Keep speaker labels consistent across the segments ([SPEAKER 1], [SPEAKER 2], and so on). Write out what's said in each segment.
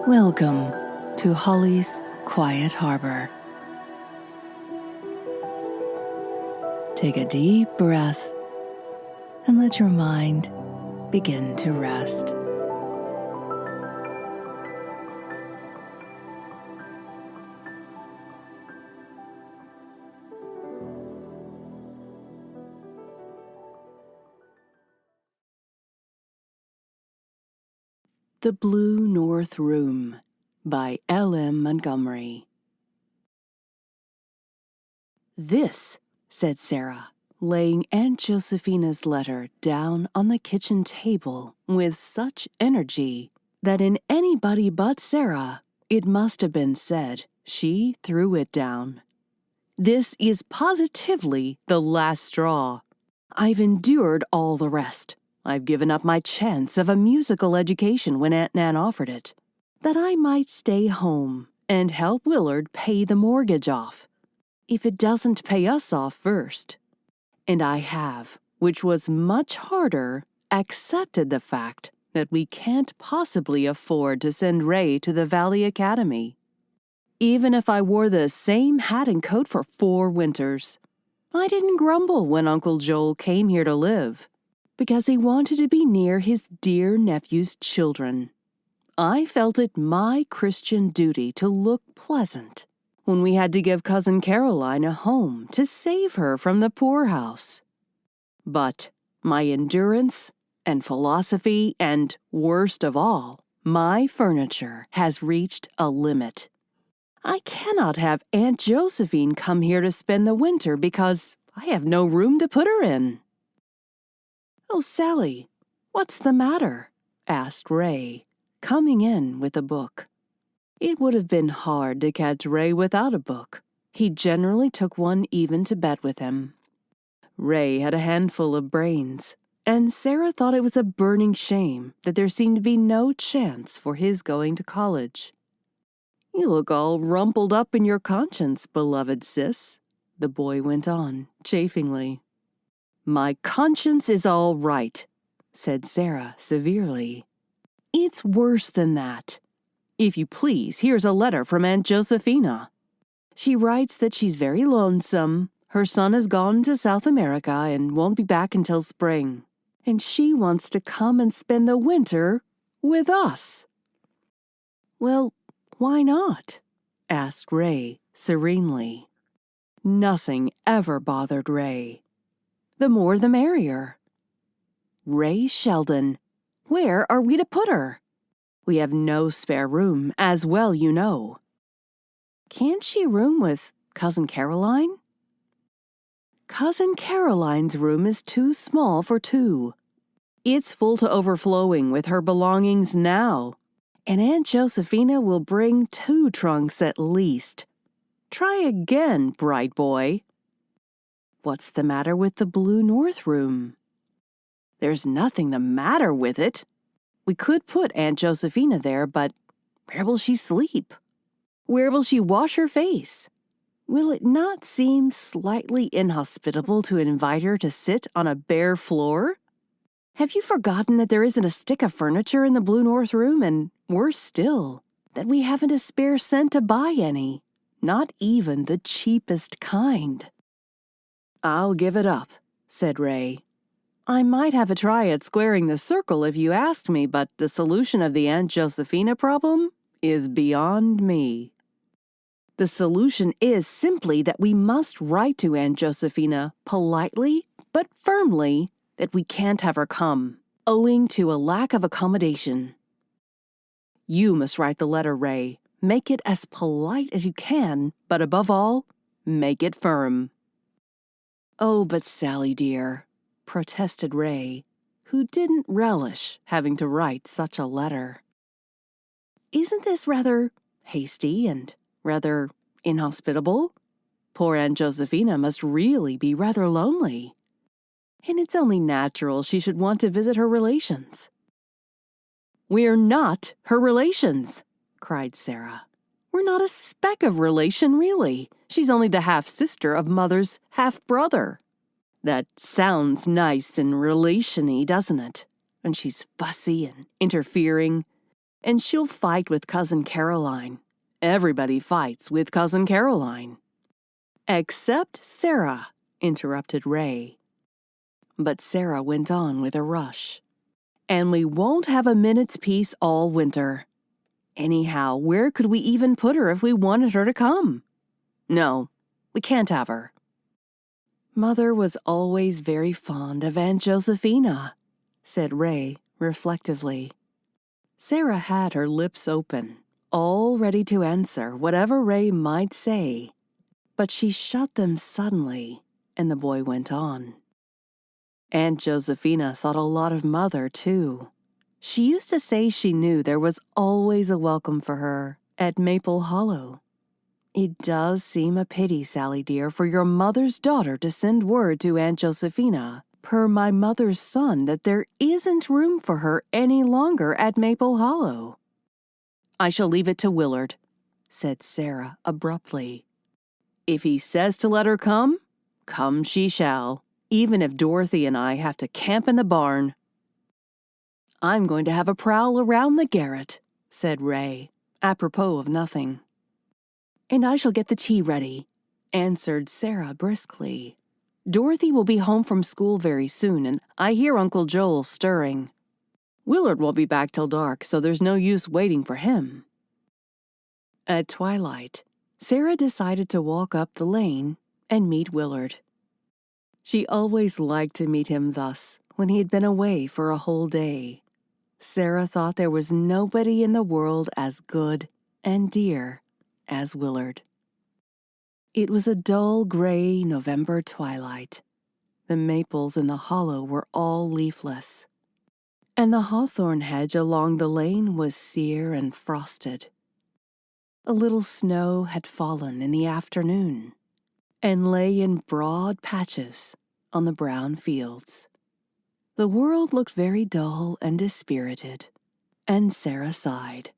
[SPEAKER 1] Welcome to Holly's Quiet Harbor. Take a deep breath and let your mind begin to rest. The Blue North Room by L.M. Montgomery. "This," said Sara, laying Aunt Josephina's letter down on the kitchen table with such energy that in anybody but Sara it must have been said she threw it down. "This is positively the last straw. I've endured all the rest. I've given up my chance of a musical education when Aunt Nan offered it, that I might stay home and help Willard pay the mortgage off, if it doesn't pay us off first. And I have, which was much harder, accepted the fact that we can't possibly afford to send Ray to the Valley Academy. Even if I wore the same hat and coat for 4 winters, I didn't grumble when Uncle Joel came here to live, because he wanted to be near his dear nephew's children. I felt it my Christian duty to look pleasant when we had to give Cousin Caroline a home to save her from the poorhouse. But my endurance and philosophy and, worst of all, my furniture has reached a limit. I cannot have Aunt Josephine come here to spend the winter because I have no room to put her in." "Oh, Sally, what's the matter?" asked Ray, coming in with a book. It would have been hard to catch Ray without a book. He generally took one even to bed with him. Ray had a handful of brains, and Sara thought it was a burning shame that there seemed to be no chance for his going to college. "You look all rumpled up in your conscience, beloved sis," the boy went on, chaffingly. "My conscience is all right," said Sara severely. "It's worse than that. If you please, here's a letter from Aunt Josephina. She writes that she's very lonesome. Her son has gone to South America and won't be back until spring, and she wants to come and spend the winter with us." "Well, why not?" asked Ray serenely. Nothing ever bothered Ray. The more the merrier. "Ray Sheldon, where are we to put her? We have no spare room, as well you know." "Can't she room with Cousin Caroline?" "Cousin Caroline's room is too small for 2. It's full to overflowing with her belongings now, and Aunt Josephina will bring 2 trunks at least. Try again, bright boy." "What's the matter with the Blue North Room?" "There's nothing the matter with it. We could put Aunt Josephina there, but where will she sleep? Where will she wash her face? Will it not seem slightly inhospitable to invite her to sit on a bare floor? Have you forgotten that there isn't a stick of furniture in the Blue North Room, and worse still, that we haven't a spare cent to buy any, not even the cheapest kind?" "I'll give it up," said Ray. "I might have a try at squaring the circle if you asked me, but the solution of the Aunt Josephina problem is beyond me. The solution is simply that we must write to Aunt Josephina politely but firmly that we can't have her come, owing to a lack of accommodation. You must write the letter, Ray. Make it as polite as you can, but above all, make it firm." "Oh, but Sally dear," protested Ray, who didn't relish having to write such a letter. "Isn't this rather hasty and rather inhospitable? Poor Aunt Josephina must really be rather lonely, and it's only natural she should want to visit her relations." "We're not her relations," cried Sara. "We're not a speck of relation, really. She's only the half-sister of Mother's half-brother. That sounds nice and relation-y, doesn't it? And she's fussy and interfering, and she'll fight with Cousin Caroline. Everybody fights with Cousin Caroline." "Except Sara," interrupted Ray. But Sara went on with a rush. "And we won't have a minute's peace all winter. Anyhow, where could we even put her if we wanted her to come? No, we can't have her." "Mother was always very fond of Aunt Josephina," said Ray reflectively. Sara had her lips open, all ready to answer whatever Ray might say, but she shut them suddenly, and the boy went on. "Aunt Josephina thought a lot of Mother, too. She used to say she knew there was always a welcome for her at Maple Hollow. It does seem a pity, Sally dear, for your mother's daughter to send word to Aunt Josephina, per my mother's son, that there isn't room for her any longer at Maple Hollow." "I shall leave it to Willard," said Sara abruptly. "If he says to let her come, come she shall, even if Dorothy and I have to camp in the barn." "I'm going to have a prowl around the garret," said Ray, apropos of nothing. "And I shall get the tea ready," answered Sara briskly. "Dorothy will be home from school very soon, and I hear Uncle Joel stirring. Willard won't be back till dark, so there's no use waiting for him." At twilight, Sara decided to walk up the lane and meet Willard. She always liked to meet him thus, when he had been away for a whole day. Sara thought there was nobody in the world as good and dear as Willard. It was a dull gray November twilight. The maples in the hollow were all leafless, and the hawthorn hedge along the lane was sere and frosted. A little snow had fallen in the afternoon, and lay in broad patches on the brown fields. The world looked very dull and dispirited, and Sara sighed.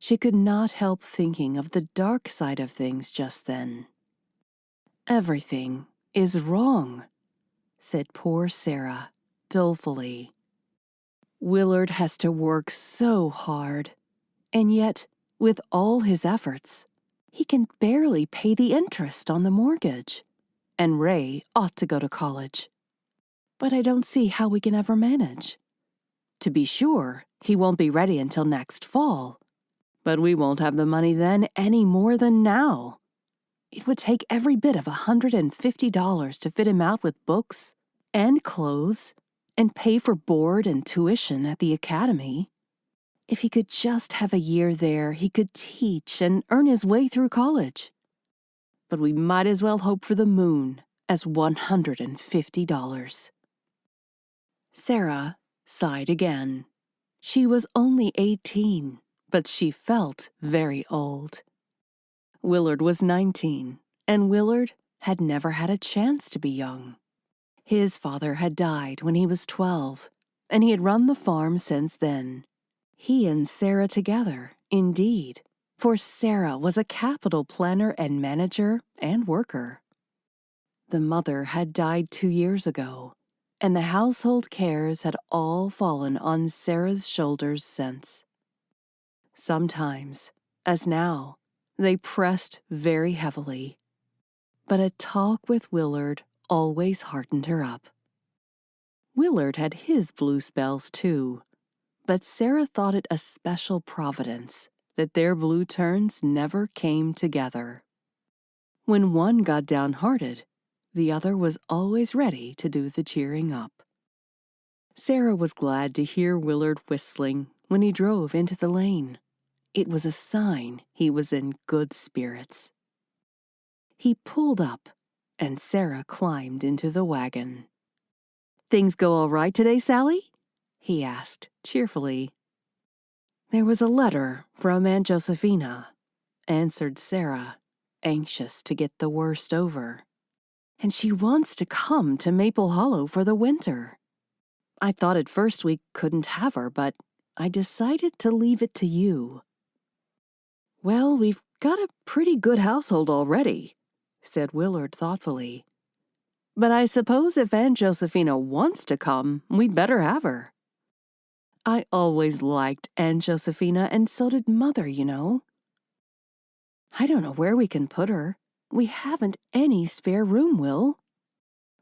[SPEAKER 1] She could not help thinking of the dark side of things just then. "Everything is wrong," said poor Sara dolefully. "Willard has to work so hard, and yet, with all his efforts, he can barely pay the interest on the mortgage, and Ray ought to go to college. But I don't see how we can ever manage. To be sure, he won't be ready until next fall, but we won't have the money then any more than now. It would take every bit of $150 to fit him out with books and clothes and pay for board and tuition at the academy. If he could just have a year there, he could teach and earn his way through college. But we might as well hope for the moon as $150. Sara sighed again. She was only 18, but she felt very old. Willard was 19, and Willard had never had a chance to be young. His father had died when he was 12, and he had run the farm since then. He and Sara together, indeed, for Sara was a capital planner and manager and worker. The mother had died 2 years ago, and the household cares had all fallen on Sara's shoulders since. Sometimes, as now, they pressed very heavily, but a talk with Willard always heartened her up. Willard had his blue spells too, but Sara thought it a special providence that their blue turns never came together. When one got downhearted, the other was always ready to do the cheering up. Sara was glad to hear Willard whistling when he drove into the lane. It was a sign he was in good spirits. He pulled up, and Sara climbed into the wagon. "Things go all right today, Sally?" he asked cheerfully. "There was a letter from Aunt Josephina," answered Sara, anxious to get the worst over. "And she wants to come to Maple Hollow for the winter. I thought at first we couldn't have her, but I decided to leave it to you." "Well, we've got a pretty good household already," said Willard thoughtfully. "But I suppose if Aunt Josephina wants to come, we'd better have her." I always liked Aunt Josephina, and so did Mother, you know. I don't know where we can put her. We haven't any spare room, Will.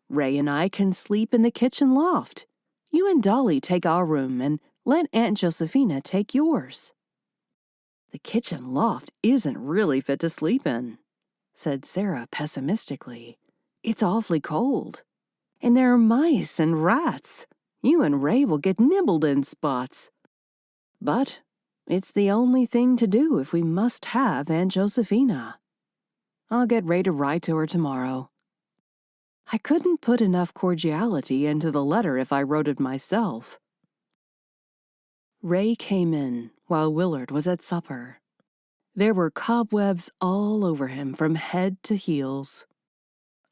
[SPEAKER 1] Ray and I can sleep in the kitchen loft. You and Dolly take our room, and let Aunt Josephina take yours. The kitchen loft isn't really fit to sleep in, said Sara pessimistically. It's awfully cold. And there are mice and rats. You and Ray will get nibbled in spots. But it's the only thing to do if we must have Aunt Josephina. I'll get Ray to write to her tomorrow. I couldn't put enough cordiality into the letter if I wrote it myself. Ray came in while Willard was at supper. There were cobwebs all over him from head to heels.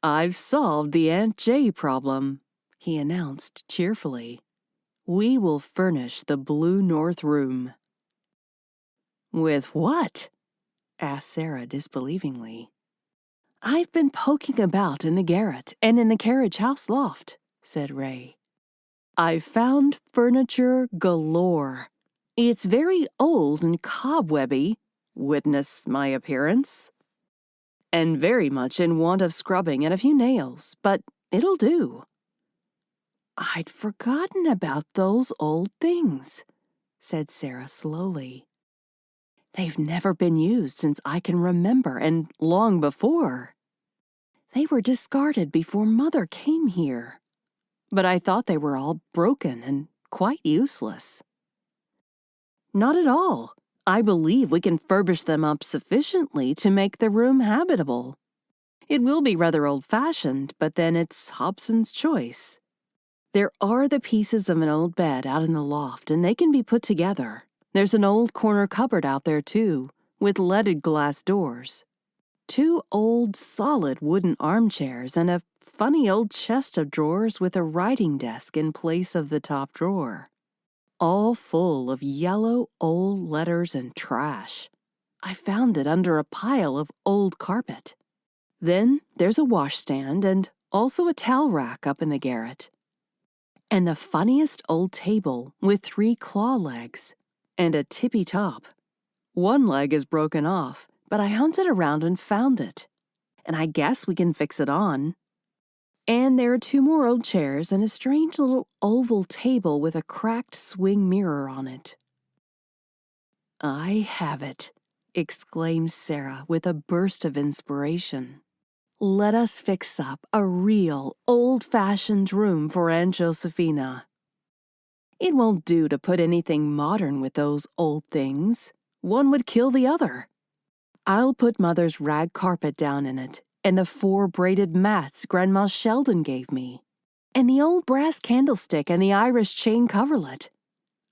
[SPEAKER 1] "I've solved the Aunt J problem," he announced cheerfully. "We will furnish the Blue North Room." "With what?" asked Sara disbelievingly. "I've been poking about in the garret and in the carriage house loft," said Ray. "I've found furniture galore. It's very old and cobwebby, witness my appearance, and very much in want of scrubbing and a few nails, but it'll do." "I'd forgotten about those old things," said Sara slowly. "They've never been used since I can remember, and long before. They were discarded before Mother came here. But I thought they were all broken and quite useless." "Not at all. I believe we can furbish them up sufficiently to make the room habitable. It will be rather old-fashioned, but then it's Hobson's choice. There are the pieces of an old bed out in the loft, and they can be put together. There's an old corner cupboard out there, too, with leaded glass doors. 2 old, solid wooden armchairs, and a funny old chest of drawers with a writing desk in place of the top drawer. All full of yellow old letters and trash. I found it under a pile of old carpet. Then there's a washstand and also a towel rack up in the garret. And the funniest old table with 3 claw legs and a tippy top. One leg is broken off, but I hunted around and found it. And I guess we can fix it on. And there are 2 more old chairs and a strange little oval table with a cracked swing mirror on it. "I have it," exclaimed Sara with a burst of inspiration. "Let us fix up a real, old-fashioned room for Aunt Josephina. It won't do to put anything modern with those old things. One would kill the other. I'll put Mother's rag carpet down in it, and the 4 braided mats Grandma Sheldon gave me, and the old brass candlestick and the Irish chain coverlet.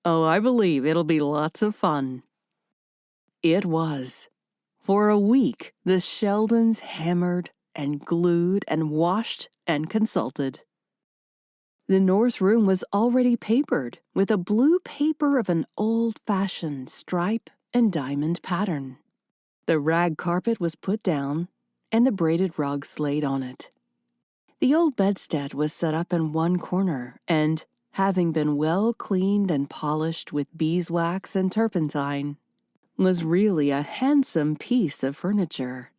[SPEAKER 1] Oh, I believe it'll be lots of fun." It was. For a week, the Sheldons hammered and glued and washed and consulted. The north room was already papered with a blue paper of an old-fashioned stripe and diamond pattern. The rag carpet was put down, and the braided rugs laid on it. The old bedstead was set up in one corner, and, having been well cleaned and polished with beeswax and turpentine, was really a handsome piece of furniture.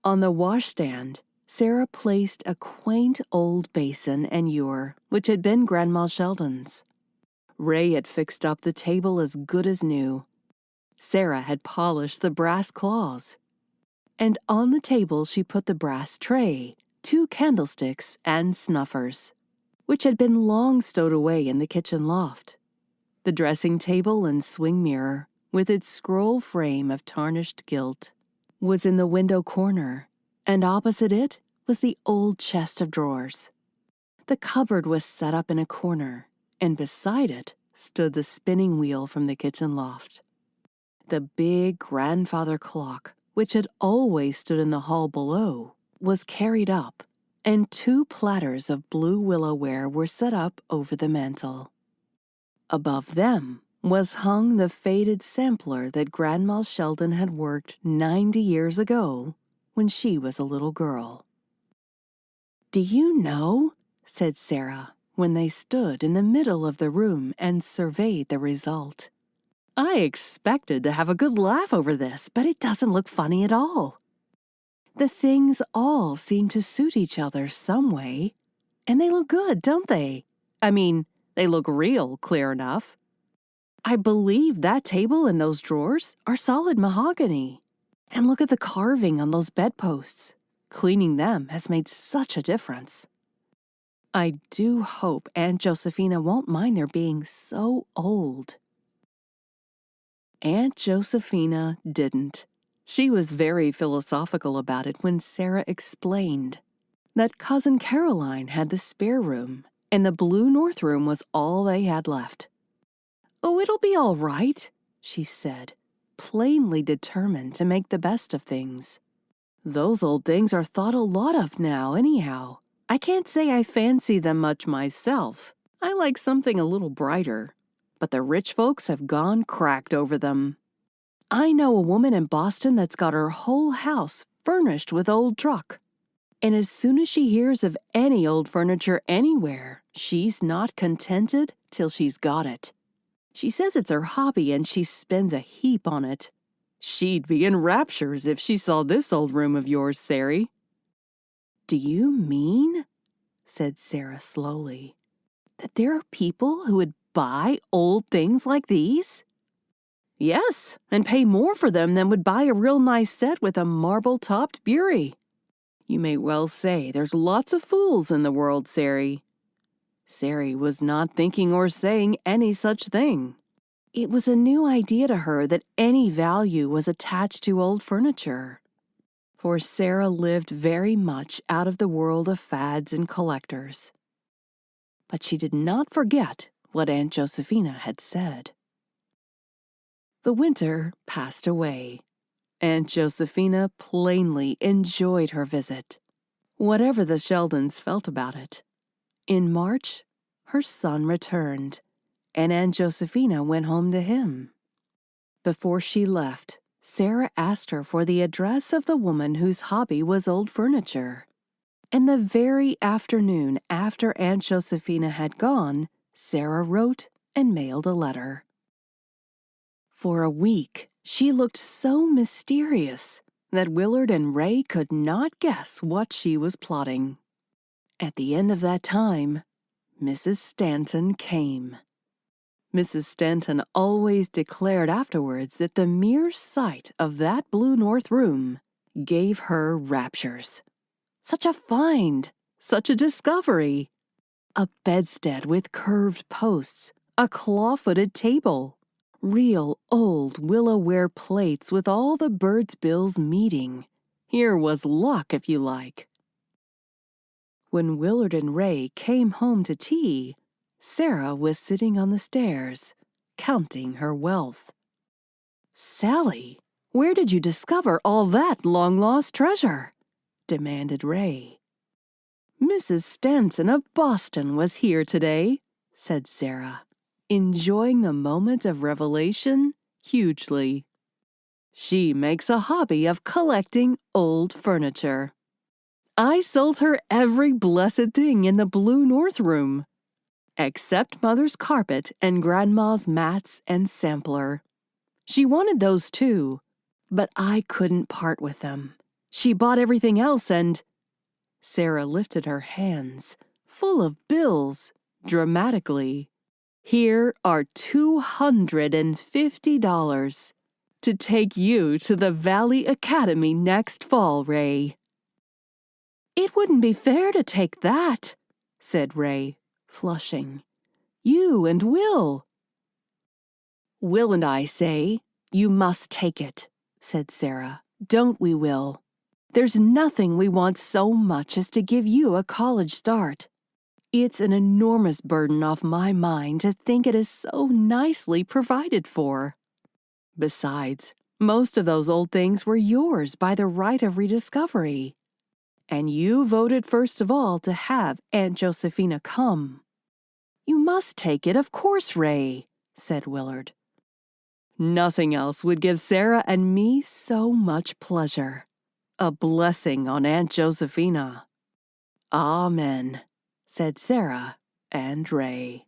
[SPEAKER 1] On the washstand, Sara placed a quaint old basin and ewer, which had been Grandma Sheldon's. Ray had fixed up the table as good as new. Sara had polished the brass claws. And on the table she put the brass tray, 2 candlesticks, and snuffers, which had been long stowed away in the kitchen loft. The dressing table and swing mirror, with its scroll frame of tarnished gilt, was in the window corner, and opposite it was the old chest of drawers. The cupboard was set up in a corner, and beside it stood the spinning wheel from the kitchen loft. The big grandfather clock, which had always stood in the hall below, was carried up, and 2 platters of blue willowware were set up over the mantel. Above them was hung the faded sampler that Grandma Sheldon had worked 90 years ago when she was a little girl. "Do you know," said Sara, when they stood in the middle of the room and surveyed the result. "I expected to have a good laugh over this, but it doesn't look funny at all. The things all seem to suit each other some way, and they look good, don't they? I mean, they look real, clear enough. I believe that table and those drawers are solid mahogany. And look at the carving on those bedposts. Cleaning them has made such a difference. I do hope Aunt Josephina won't mind their being so old." Aunt Josephina didn't. She was very philosophical about it when Sara explained that Cousin Caroline had the spare room, and the blue north room was all they had left. "Oh, it'll be all right," she said, plainly determined to make the best of things. "Those old things are thought a lot of now, anyhow. I can't say I fancy them much myself. I like something a little brighter. But the rich folks have gone cracked over them. I know a woman in Boston that's got her whole house furnished with old truck. And as soon as she hears of any old furniture anywhere, she's not contented till she's got it. She says it's her hobby and she spends a heap on it. She'd be in raptures if she saw this old room of yours, Sari." "Do you mean," said Sara slowly, "that there are people who would buy old things like these?" "Yes, and pay more for them than would buy a real nice set with a marble-topped bury. You may well say there's lots of fools in the world, Sari." Sari was not thinking or saying any such thing. It was a new idea to her that any value was attached to old furniture. For Sara lived very much out of the world of fads and collectors. But she did not forget what Aunt Josephina had said. The winter passed away. Aunt Josephina plainly enjoyed her visit, whatever the Sheldons felt about it. In March, her son returned, and Aunt Josephina went home to him. Before she left, Sara asked her for the address of the woman whose hobby was old furniture. And the very afternoon after Aunt Josephina had gone, Sara wrote and mailed a letter. For a week, she looked so mysterious that Willard and Ray could not guess what she was plotting. At the end of that time, Mrs. Stanton came. Mrs. Stanton always declared afterwards that the mere sight of that blue north room gave her raptures. Such a find! Such a discovery! A bedstead with curved posts, a claw-footed table, real old willow-ware plates with all the birds' bills meeting. Here was luck, if you like. When Willard and Ray came home to tea, Sara was sitting on the stairs, counting her wealth. "Sally, where did you discover all that long-lost treasure?" demanded Ray. "Mrs. Stanton of Boston was here today," said Sara, enjoying the moment of revelation hugely. "She makes a hobby of collecting old furniture. I sold her every blessed thing in the blue north room, except Mother's carpet and Grandma's mats and sampler. She wanted those too, but I couldn't part with them. She bought everything else and—" Sara lifted her hands, full of bills, dramatically. "Here are $250 to take you to the Valley Academy next fall, Ray." "It wouldn't be fair to take that," said Ray, flushing. "You and Will." "Will and I say, you must take it," said Sara. "Don't we, Will? There's nothing we want so much as to give you a college start. It's an enormous burden off my mind to think it is so nicely provided for. Besides, most of those old things were yours by the right of rediscovery. And you voted first of all to have Aunt Josephina come." "You must take it, of course, Ray," said Willard. "Nothing else would give Sara and me so much pleasure. A blessing on Aunt Josephina." "Amen," said Sara and Ray.